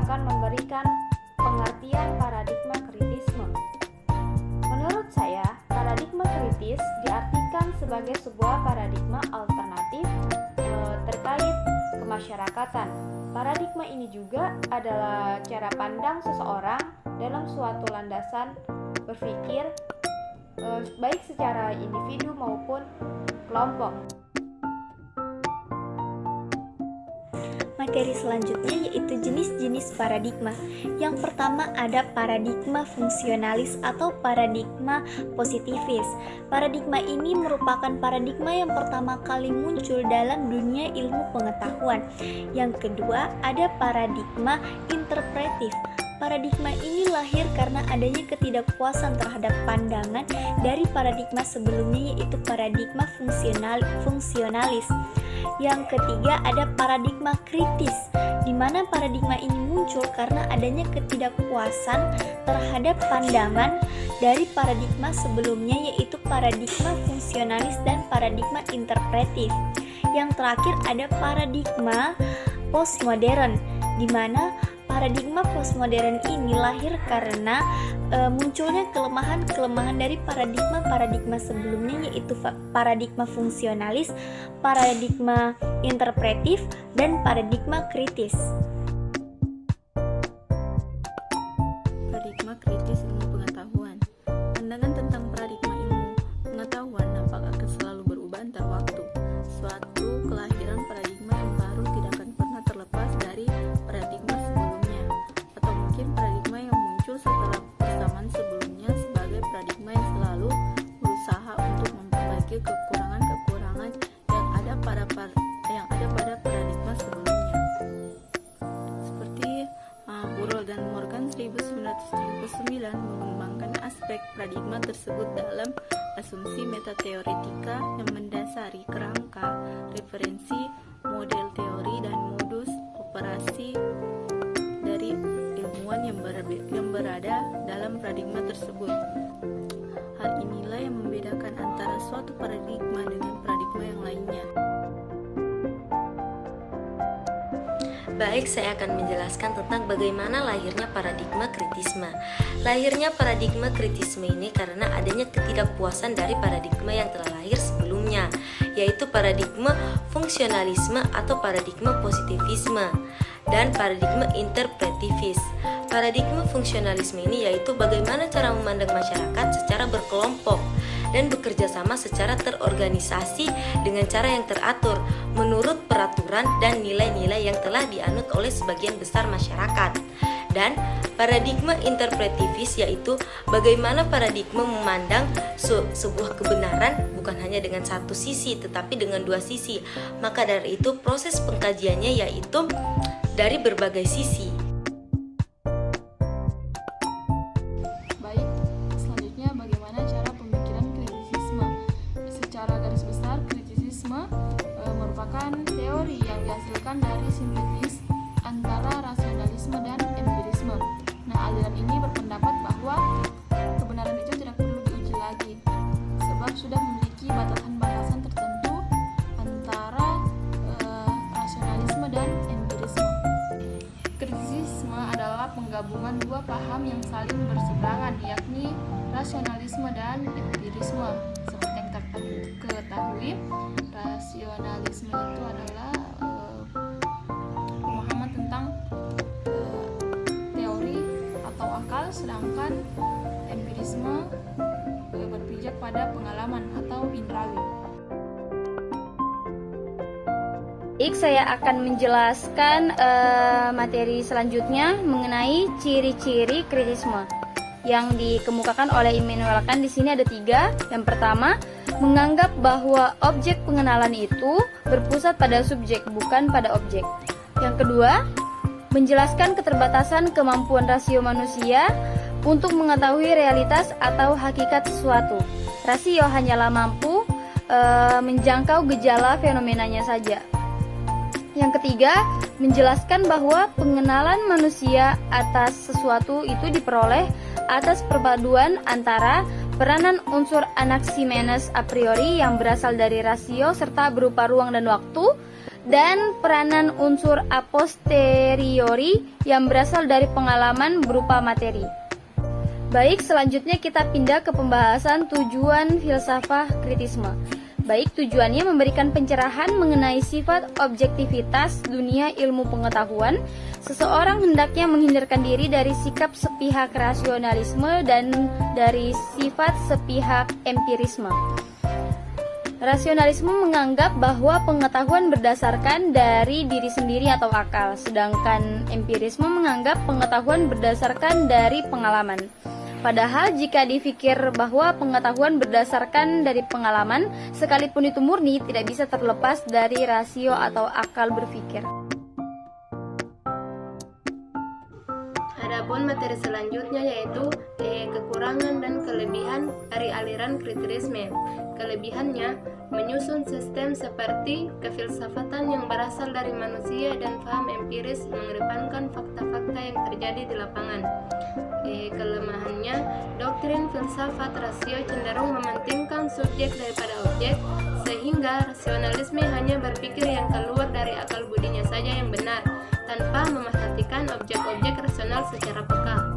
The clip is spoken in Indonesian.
akan memberikan pengertian paradigma kritisme. Menurut saya, paradigma kritis diartikan sebagai sebuah paradigma alternatif terkait kemasyarakatan. Paradigma ini juga adalah cara pandang seseorang dalam suatu landasan berpikir, baik secara individu maupun kelompok. Materi selanjutnya yaitu jenis-jenis paradigma. Yang pertama ada paradigma fungsionalis atau paradigma positivis. Paradigma ini merupakan paradigma yang pertama kali muncul dalam dunia ilmu pengetahuan. Yang kedua ada paradigma interpretif. Paradigma ini lahir karena adanya ketidakpuasan terhadap pandangan dari paradigma sebelumnya yaitu paradigma fungsionalis. Yang ketiga ada paradigma kritis, di mana paradigma ini muncul karena adanya ketidakpuasan terhadap pandangan dari paradigma sebelumnya yaitu paradigma fungsionalis dan paradigma interpretif. Yang terakhir ada paradigma postmodern, di mana paradigma postmodern ini lahir karena munculnya kelemahan-kelemahan dari paradigma sebelumnya yaitu paradigma fungsionalis, paradigma interpretif, dan paradigma kritis. Paradigma kritis ilmu pengetahuan. Pandangan tentang paradigma ilmu pengetahuan nampak akan selalu berubah antar waktu. Suatu kelahiran paradigma yang baru tidak akan pernah terlepas dari paradigma sebelumnya, atau mungkin paradigma yang muncul setelah persamaan sebelumnya sebagai paradigma yang selalu berusaha untuk memperbaiki kekurangan-kekurangan yang ada pada paradigma sebelumnya. Seperti Burrell dan Morgan 1979 mengembangkan aspek paradigma tersebut dalam asumsi metateoretika yang mendasari kerangka referensi, model teori, dan modus operasi dari ilmuwan yang berada dalam paradigma tersebut. Hal inilah yang membedakan antara suatu paradigma dengan paradigma yang lainnya. Baik, saya akan menjelaskan tentang bagaimana lahirnya paradigma kritisme. Lahirnya paradigma kritisme ini karena adanya ketidakpuasan dari paradigma yang telah lahir sebelumnya, yaitu paradigma fungsionalisme atau paradigma positivisme dan paradigma interpretivis. Paradigma fungsionalisme ini yaitu bagaimana cara memandang masyarakat secara berkelompok dan bekerja sama secara terorganisasi dengan cara yang teratur menurut peraturan dan nilai-nilai yang telah dianut oleh sebagian besar masyarakat. Dan paradigma interpretivis yaitu bagaimana paradigma memandang sebuah kebenaran bukan hanya dengan satu sisi tetapi dengan dua sisi. Maka dari itu proses pengkajiannya yaitu dari berbagai sisi. Baik, selanjutnya bagaimana cara pemikiran kritisisme. Secara garis besar, kritisisme merupakan teori yang dihasilkan dari sintesis antara rasionalisme dan empirisme. Nah, aliran ini berpendapat bahwa kebenaran itu tidak perlu diuji lagi, sebab sudah memiliki batasan-batasan tertentu antara rasionalisme dan empirisme. Kritisisme adalah penggabungan dua paham yang saling berseberangan, yakni rasionalisme dan empirisme. Seperti yang kita ketahui, rasionalisme itu adalah pemahaman tentang teori atau akal, sedangkan empirisme berpijak pada pengalaman atau indrawi. Baik, saya akan menjelaskan materi selanjutnya mengenai ciri-ciri kritisme yang dikemukakan oleh Immanuel Kant. Di sini ada 3. Yang pertama, menganggap bahwa objek pengenalan itu berpusat pada subjek, bukan pada objek. Yang kedua, menjelaskan keterbatasan kemampuan rasio manusia untuk mengetahui realitas atau hakikat sesuatu. Rasio hanyalah mampu menjangkau gejala fenomenanya saja. Yang ketiga, menjelaskan bahwa pengenalan manusia atas sesuatu itu diperoleh atas perpaduan antara peranan unsur Anaximenes a priori yang berasal dari rasio serta berupa ruang dan waktu dan peranan unsur a posteriori yang berasal dari pengalaman berupa materi. Baik, selanjutnya kita pindah ke pembahasan tujuan filsafat kritisme. Baik, tujuannya memberikan pencerahan mengenai sifat objektivitas dunia ilmu pengetahuan. Seseorang hendaknya menghindarkan diri dari sikap sepihak rasionalisme dan dari sifat sepihak empirisme. Rasionalisme menganggap bahwa pengetahuan berdasarkan dari diri sendiri atau akal, sedangkan empirisme menganggap pengetahuan berdasarkan dari pengalaman. Padahal jika dipikir bahwa pengetahuan berdasarkan dari pengalaman, sekalipun itu murni, tidak bisa terlepas dari rasio atau akal berpikir. Adapun materi selanjutnya yaitu kekurangan dan kelebihan dari aliran kritisme. Kelebihannya menyusun sistem seperti kefilsafatan yang berasal dari manusia dan paham empiris mengedepankan fakta-fakta yang terjadi di lapangan. Kelemahannya, doktrin filsafat rasio cenderung mementingkan subjek daripada objek, sehingga rasionalisme hanya berpikir yang keluar dari akal budinya saja yang benar, tanpa memerhatikan objek-objek rasional secara peka.